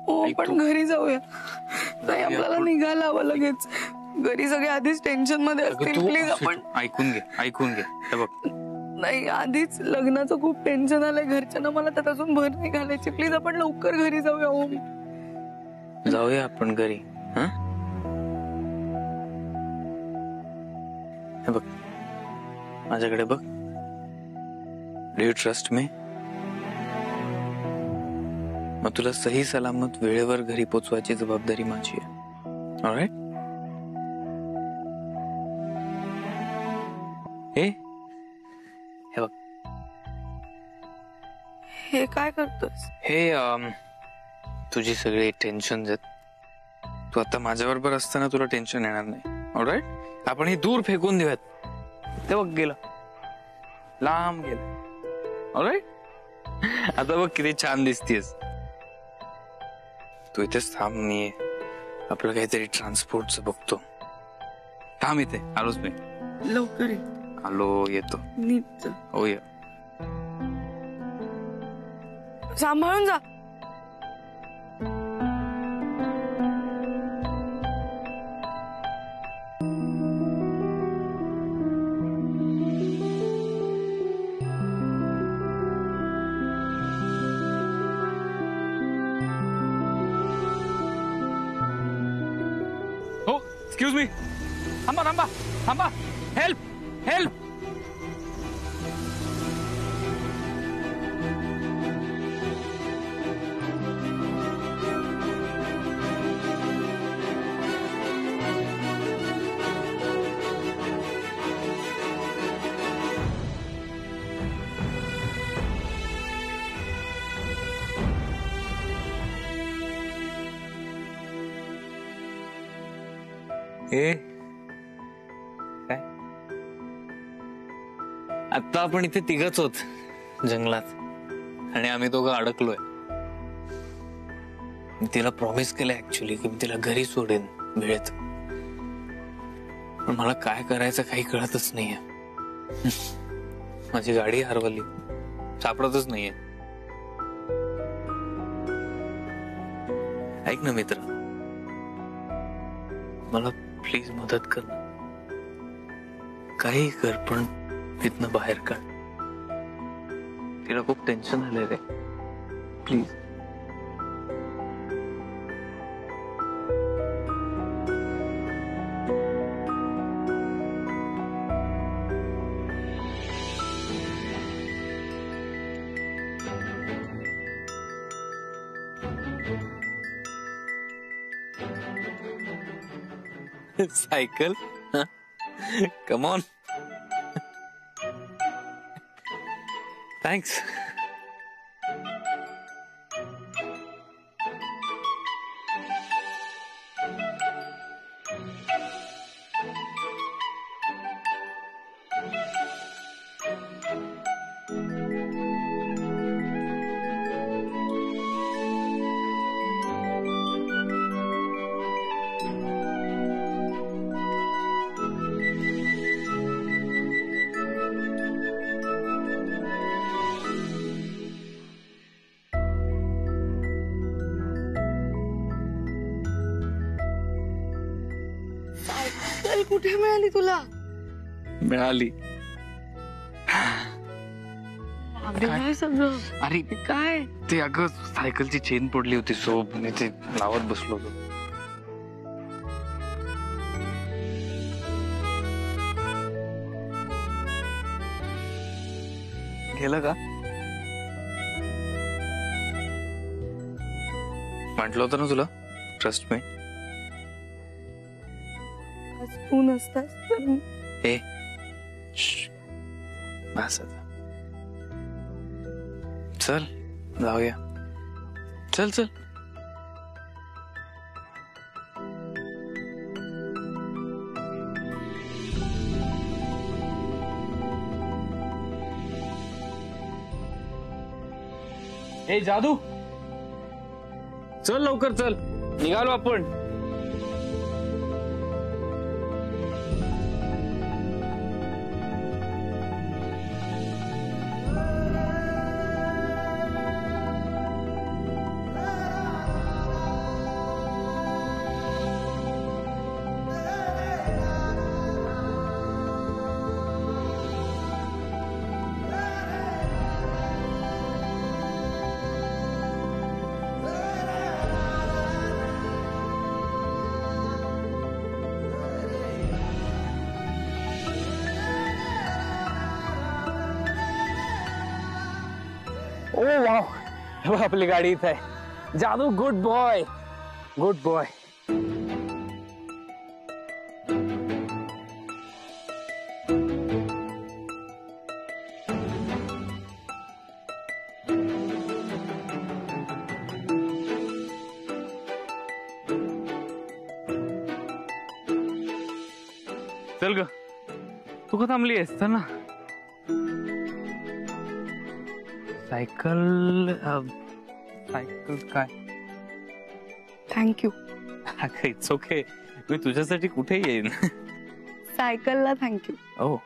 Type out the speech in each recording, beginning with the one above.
हो पण घरी जाऊया. नाही आपल्याला निघायला हवं लगेच. घरी सगळे आधीच टेन्शन मध्ये असतील. प्लीज आपण ऐकून घे हे बघ. नाही आधीच लग्नाचं खूप टेन्शन आलंय घरच्यांना. मला त्यात अजून भर नाही घालायची. प्लीज आपण लवकर घरी जाऊया. ओम जाऊया आपण घरी. हे बघ माझ्याकडे बघ. Do you trust me? मग तुला सही सलामत वेळेवर घरी पोचवायची जबाबदारी माझी आहे. ऑलराईट? हे बघ. हे काय करतोस? हे तुझी सगळी टेन्शन आहेत. तू आता माझ्याबरोबर असताना तुला टेन्शन येणार नाही. ऑलराईट? आपण हे दूर फेकून देऊयात. ते बघ गेलं, लांब गेलं. ऑलराईट? आता बघ किती छान दिसतीयस. तू इथेच थांब. मी आपलं काहीतरी ट्रान्सपोर्टचं बघतो. थांब इथे. आलोच मी. लवकर ये. आलो. येतो. नीट हो ये. सांभाळून जा. हो एक्सक्यूज मी. थांबा थांबा थांबा. Help help. ए काय आता आपण इथे तिघच होत जंगलात आणि आम्ही दोघं अडकलोय. मी तिला प्रॉमिस केलं ऍक्च्युली की मी तिला घरी सोडेन वेळेत. पण मला काय करायचं काही कळतच नाहीये. माझी गाडी हरवली. सापडतच नाहीये. ऐक ना मित्र, मला प्लीज मदत कर. काही कर पण तिथनं बाहेर काढ. तिला खूप टेन्शन आलंय रे. Please. Cycle. Come on. Thanks. Cycle कुठे मिळाली तुला? मिळाली. काय सगळं? अरे काय ते अगं सायकलची चेन पडली होती सो मी ते लावत बसलो होतो. गेलं का? म्हटलं होतं ना तुला ट्रस्ट मी. तू नसतास तर ए बस आता. चल जाऊया. चल चल. ए जादू चल लवकर चल. निघालो आपण. बघ आपली गाडी इथे आहे. जादू गुड बॉय, गुड बॉय. चल ग, तू का थांबली आहेस? चल ना. सायकल सायकल काय? थँक्यू. इट्स ओके, मी तुझ्यासाठी कुठे येईन. सायकलला थँक्यू. ओ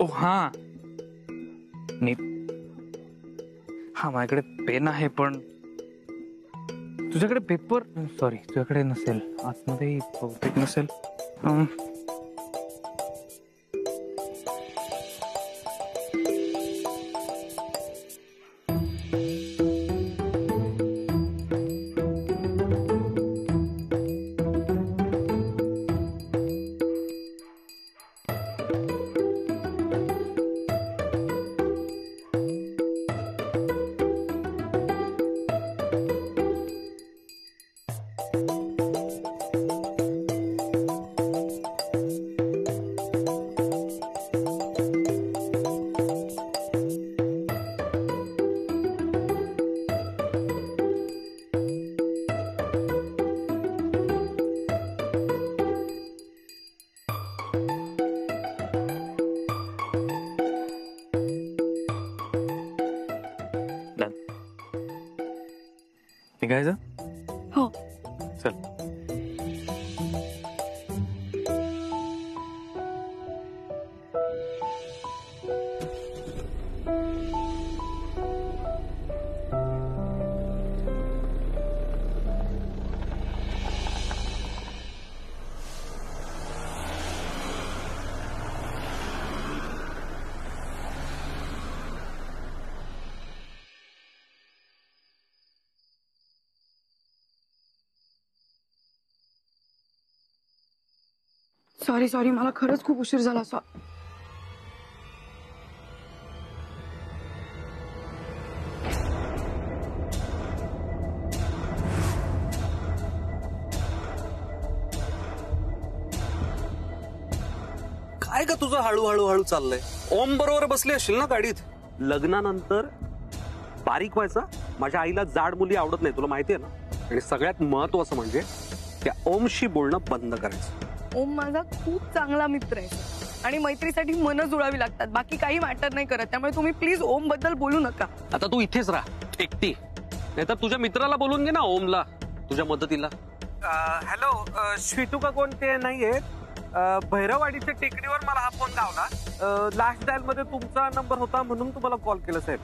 ओ हा नीट. हा माझ्याकडे पेन आहे पण तुझ्याकडे पेपर, सॉरी तुझ्याकडे नसेल, आतमध्ये बहुतेक नसेल. निघायचं? हो. चल. सॉरी सॉरी, मला खरंच खूप उशीर झाला. काय का तुझं हळूहळू हळू चाललंय? ओम बरोबर बसली असशील ना गाडीत? लग्नानंतर बारीक व्हायचा. माझ्या आईला जाड मुली आवडत नाही, तुला माहितीये ना. आणि सगळ्यात महत्वाचं म्हणजे त्या ओमशी बोलणं बंद करायचं. ओम माझा खूप चांगला मित्र आहे आणि मैत्रीसाठी मन जुळावी लागतात, बाकी काही मॅटर नाही करत. त्यामुळे तुम्ही प्लीज ओम बद्दल बोलू नका. आता तू इथेच राहा एकटी, नाहीतर तुझ्या मित्राला बोलून घे ना, ओमला, तुझ्या मदतीला. हॅलो, श्वेतू का कोण ते नाहीये? भैरवाडीच्या टेकडीवर मला हा फोन लावला. लास्ट डायल मध्ये तुमचा नंबर होता म्हणून तुम्हाला कॉल केला साहेब.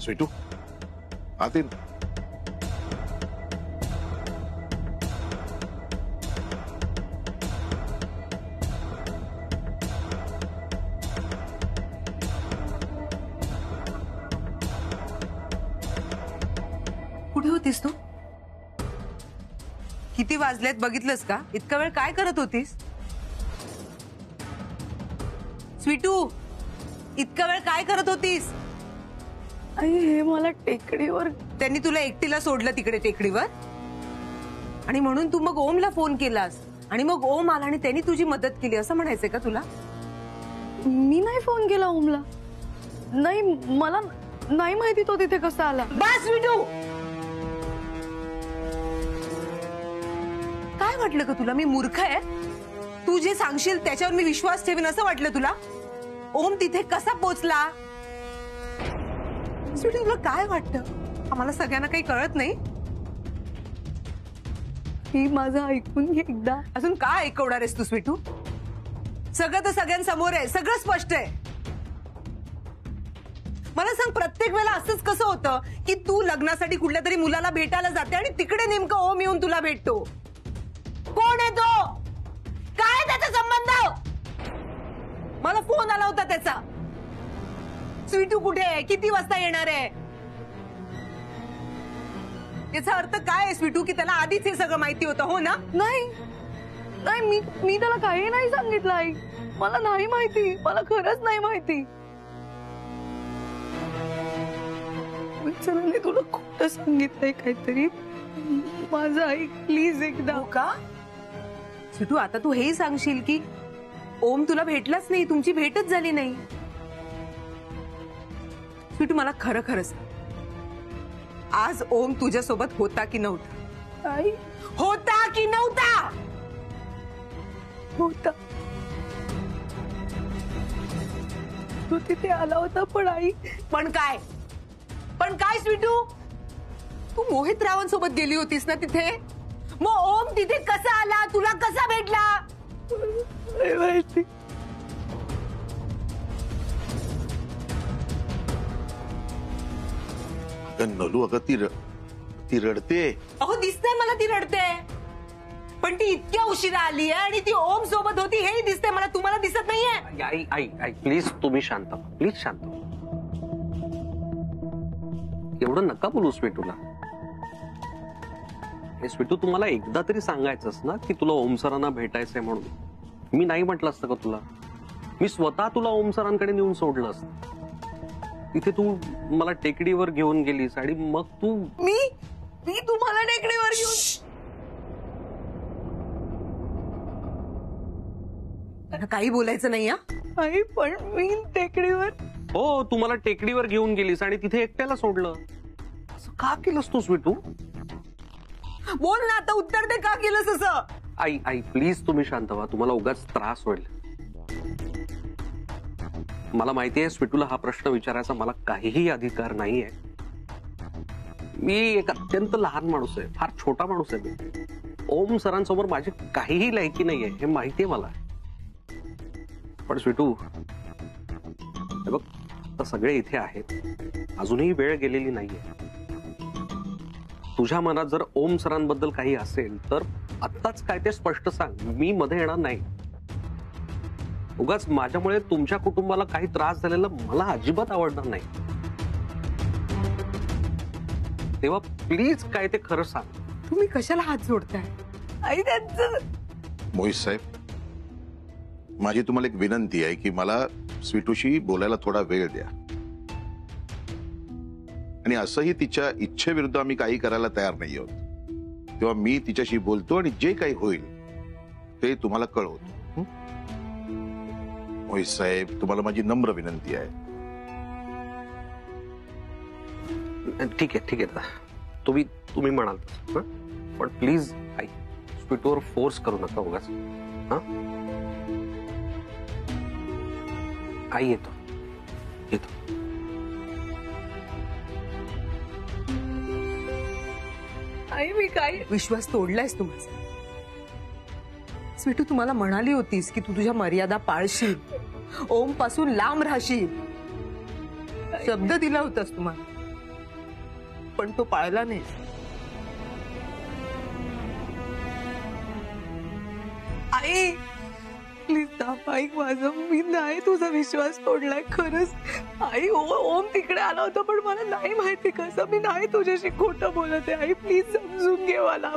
स्वीटू आते. कुठे होतीस तू? किती वाजलेत बघितलंस का? इतका वेळ काय करत होतीस? स्वीटू, इतका वेळ काय करत होतीस? आई, हे मला टेकडीवर. त्यांनी तुला एकटीला सोडलं तिकडे टेकडीवर आणि म्हणून तू मग ओमला फोन केलास आणि मग ओम आला आणि त्यांनी तुझी मदत केली असं म्हणायचंय का तुला? मी नाही फोन केला ओमला. नाही, मला नाही माहिती तो तिथे कसा आला. बस स्वीटू, काय वाटलं का तुला मी मूर्ख आहे? तू जे सांगशील त्याच्यावर मी विश्वास ठेवीन असं वाटलं तुला? ओम तिथे कसा पोचला? स्वीटू, तुला काय वाटतं आम्हाला सगळ्यांना काही कळत नाही? ही माझं ऐकून घे एकदा. अजून काय ऐकवणार आहेस तू स्वीटू? सगळं तर सगळ्यांसमोर आहे, सगळं स्पष्ट आहे. मला सांग, प्रत्येक वेळेला असंच कसं होतं की तू लग्नासाठी कुठल्या तरी मुलाला भेटायला जाते आणि तिकडे नेमकं ओम येऊन तुला भेटतो? कोण आहे तो? काय त्याचा संबंध? मला फोन आला होता त्याचा. स्वीटू कुठे आहे? किती वाजता येणार आहे? याचा अर्थ काय आहे स्वीटू, की त्याला आधीच हे सगळं माहिती होतं, हो ना? नाही नाही, मी त्याला काही नाही सांगितलं आई. मला नाही माहिती, मला खरंच नाही माहिती. सरांनी तुला खोटं सांगितलंय काहीतरी. माझं आई प्लीज एकदा. हो का स्वीटू, आता तू हेही सांगशील की ओम तुला भेटलाच नाही, तुमची भेटच झाली नाही. स्वीटू, मला खरं खरं सांग, आज ओम तुझ्यासोबत होता की नव्हता? आई होता की नव्हता? होता. तो तिथे आला होता, पण आई पण काय? पण काय स्वीटू? तू मोहित रावांसोबत गेली होतीस ना तिथे, मग ओम तिथे कसा आला, तुला कसा भेटला? नाही माहिती. अगं नलू, अगं ती रडते. अहो दिसतंय मला ती रडते, पण ती इतक्या उशिरा आली आहे आणि ती ओम सोबत होती हेही दिसतंय मला, तुम्हाला दिसत नाहीये? आई आई आई प्लीज तुम्ही शांत व्हा. प्लीज शांत व्हा. एवढं नका बोलू स्वीटूला. स्वीटू, तुम्हाला एकदा तरी सांगायचंस ना की तुला ओम सरांना भेटायचंय म्हणून. मी नाही म्हटलं असतं का तुला? मी स्वतः तुला ओम सरांकडे नेऊन सोडलं असतं. तिथे तू मला टेकडीवर घेऊन गेलीस आणि मग तू मी तुम्हाला टेकडीवर घेऊन. काही बोलायचं नाही हा. आई पण मी टेकडीवर. हो, तू मला टेकडीवर घेऊन गेलीस आणि तिथे एकट्याला सोडलं. असं का केलंस तू स्वीटू? बोल ना आता, उत्तर दे, का केलंस असं? आई आई प्लीज तुम्ही शांत व्हा. तुम्हाला उगाच त्रास होईल. मला माहिती आहे स्वीटूला हा प्रश्न विचारायचा मला काहीही अधिकार नाहीये. मी एक अत्यंत लहान माणूस आहे, फार छोटा माणूस आहे मी. ओम सरांसमोर माझी काहीही लायकी नाहीये हे माहितीये मला. पण स्वीटू, हे बघ, आता सगळे इथे आहेत, अजूनही वेळ गेलेली नाहीये. तुझ्या मनात जर ओम सरांबद्दल काही असेल तर आत्ताच काय ते स्पष्ट सांग. मी मध्ये येणार नाही. उगाच माझ्यामुळे तुमच्या कुटुंबाला काही त्रास झालेला मला अजिबात आवडणार नाही. तेव्हा प्लीज काय ते खरं सांग. तुम्ही कशाला हात जोडताय? आई त्यांचं. मोहित साहेब, माझी तुम्हाला एक विनंती आहे की मला स्वीटूशी बोलायला थोडा वेळ द्या. आणि असंही तिच्या इच्छेविरुद्ध आम्ही काही करायला तयार नाही आहोत. तेव्हा मी तिच्याशी बोलतो आणि जे काही होईल ते तुम्हाला कळवतो. मोहित साहेब, तुम्हाला माझी नम्र विनंती आहे. ठीक आहे तुम्ही म्हणाल तसं, हं? पण प्लीज आई, स्वीटूवर फोर्स करू नका उगाच. हा, आई येतो. आई मी काय. विश्वास तोडलायस तू माझा. स्वीटू, तुम्हाला म्हणाली होतीस की तू तुझ्या मर्यादा पाळशील, ओम पासून लांब राहशील. शब्द दिला होतास तुम्हाला, पण तो पाळला नाही. आई प्लीज थांब. आई माझं, मी नाही तुझा विश्वास तोडलाय खरंच. आई ओम तिकडे आला होता, पण मला नाही माहिती कसं. मी नाही तुझ्याशी खोटं बोलत आहे. आई प्लीज समजून घे मला.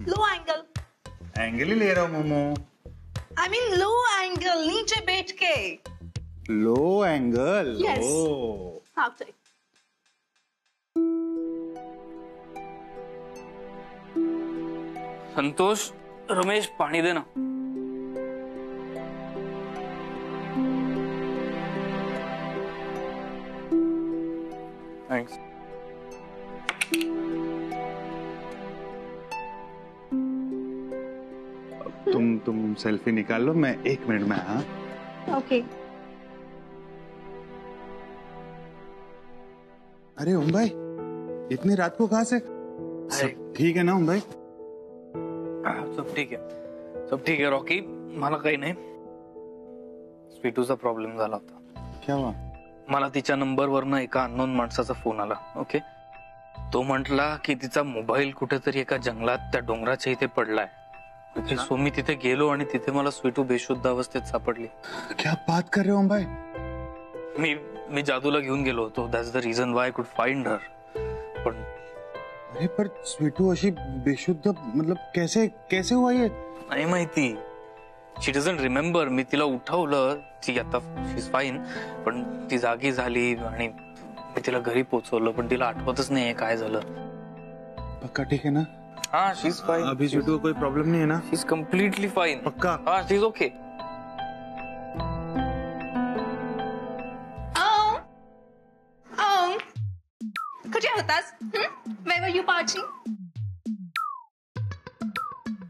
Low angle. एंगल ही ले रहा हूँ Momo. I mean low angle, नीचे बैठ के. Low angle. Yes. ओ. हाँ सही. संतोष, रमेश, पाणी दे ना. थँक्स. तुम सेल्फी निकाल लो, मैं 1 मिनट में. हाँ, ओके. अरे ओम भाई, इतनी रात को कहाँ से? सब ठीक है ना ओम भाई? सब ठीक है रॉकी. मला काही नाही. स्वीटूचा प्रॉब्लेम झाला होता. क्या हुआ? मला तिच्या नंबरवरनं एका अननोन माणसाचा फोन आला. ओके, तो म्हटला की तिचा मोबाईल कुठेतरी एका जंगलात त्या डोंगराच्या इथे पडलाय. ओके, सो मी तिथे गेलो आणि तिथे मला स्वीटू बेशुद्ध अवस्थेत सापडली. क्या बात कर रहे हो ओम भाई? मी जादूला घेऊन गेलो होतो. That's the reason why I could find her. पण अरे पर स्वीटू अशी बेशुद्ध मतलब कैसे कैसे हुआ ये? नाही माहिती. शी डझंट रिमेंबर. मी तिला उठवलं, ती आता शी इज फाईन, पण ती जागी झाली आणि मी तिला घरी पोहोचवलं, पण तिला आठवतच नाहीये काय झालं. पक्का ठीक है ना? हाँ, शी इज फाईन. अभी स्वीटू को कोई प्रॉब्लम नहीं है ना? शी इज कम्प्लीटली फाईन. पक्का? हाँ, शी इज ओके. कुठे होतास? Where were you partying?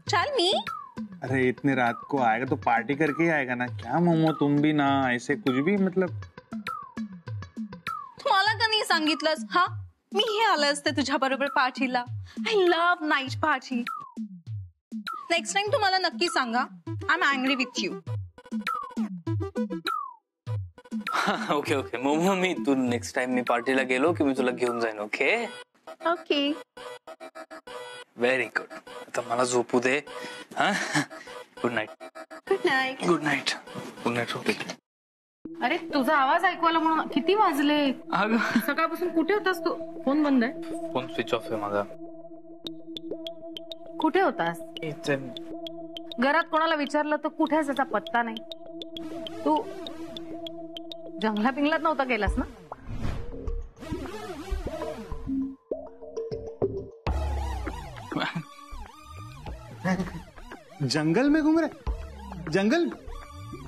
चल मी. अरे इतने रात को आएगा तो पार्टी करके ही आएगा ना. क्या मोमो तुम भी ना ऐसे कुछ भी मतलब. तू मला का नाही सांगितलंस? हा, मी हे आले असते तुझ्या बरोबर पार्टीला. I love night party. Next time तू मला नक्की सांगा. I am angry with you. Okay okay Momo, मी तू नेक्स्ट टाइम मी पार्टीला गेलो की मी तुला घेऊन जाईन. Okay okay. Very good. आता मला झोपू दे. हा, good night. Good night. Good night. Good night. Okay. अरे तुझा आवाज ऐकवायला म्हणून किती वाजले? अगं सकाळपासून कुठे होतास तू? फोन बंद आहे. फोन स्विच ऑफ आहे माझा. कुठे होतास? इथे घरात कोणाला विचारलं तर कुठे त्याचा पत्ता नाही. तू जंगला पिंगलात नव्हता गेलास ना? जंगल में घूम रहे? जंगल?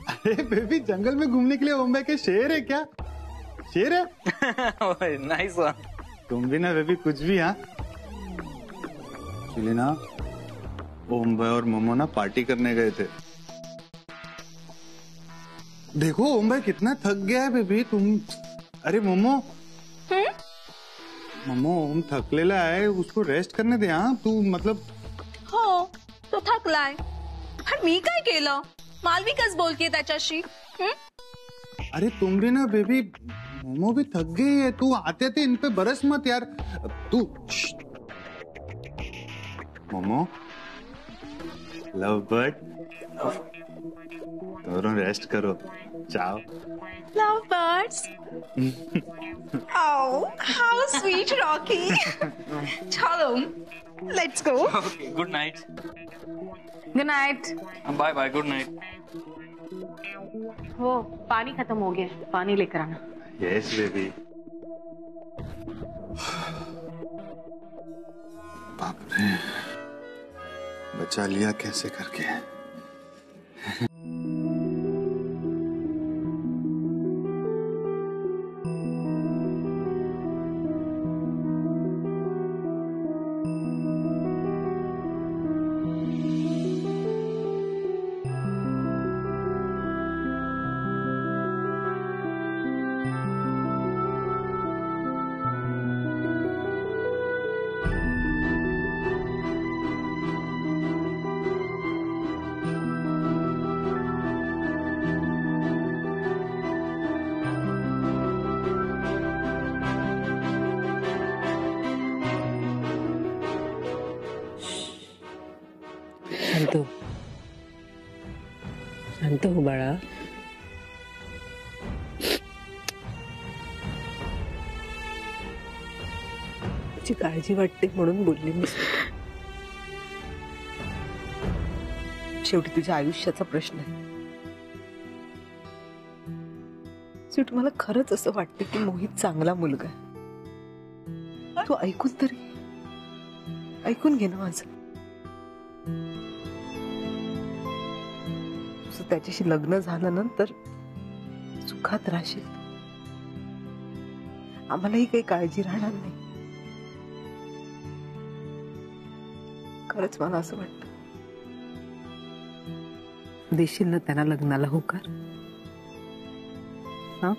अरे बेबी, जंगल में घूमने के लिए ओम भाई के शेर है क्या? शेर है? नाइस. तुम भी ना बेबी कुछ भी. हाँ एक्चुअली ना ओम भाई और मोमो ना पार्टी करने गए थे. देखो ओम भाई कितना थक गया है बेबी. तुम अरे मोमो मोमो ओम थकलेला आहे, उसको रेस्ट करने दे. हाँ तू मतलब. हो, तो थकलाय. पण मी काय केलं? मालविकाच बोलतेय त्याच्याशी. अरे तुम भी ना बेबी, मोमो भी थक गई है. तू आते थे इन पे बरस मत यार. तू मोमो लव बर्ड, दोनों रेस्ट करो. चाओ. Love birds. Oh, how sweet, Rocky. चलो, let's go. Okay, good night. Good night. Bye bye. Good night. हो, पानी खत्म हो गया. पानी लेकर आना. Yes baby. बाप रे, बचा लिया कैसे करके. शांत हो बाळा. तुझी काळजी वाटते म्हणून बोलली मी. शेवटी तुझ्या आयुष्याचा प्रश्न आहे. शेवटी मला खरंच असं वाटतं की मोहित चांगला मुलगा आहे. तू ऐकून घे ना माझं. त्याच्याशी लग्न झाल्यानंतर सुखात राहशील. आम्हालाही काही काळजी राहणार नाही. खरंच मला असं वाटतं. देशील ना त्यांना लग्नाला होकार? हा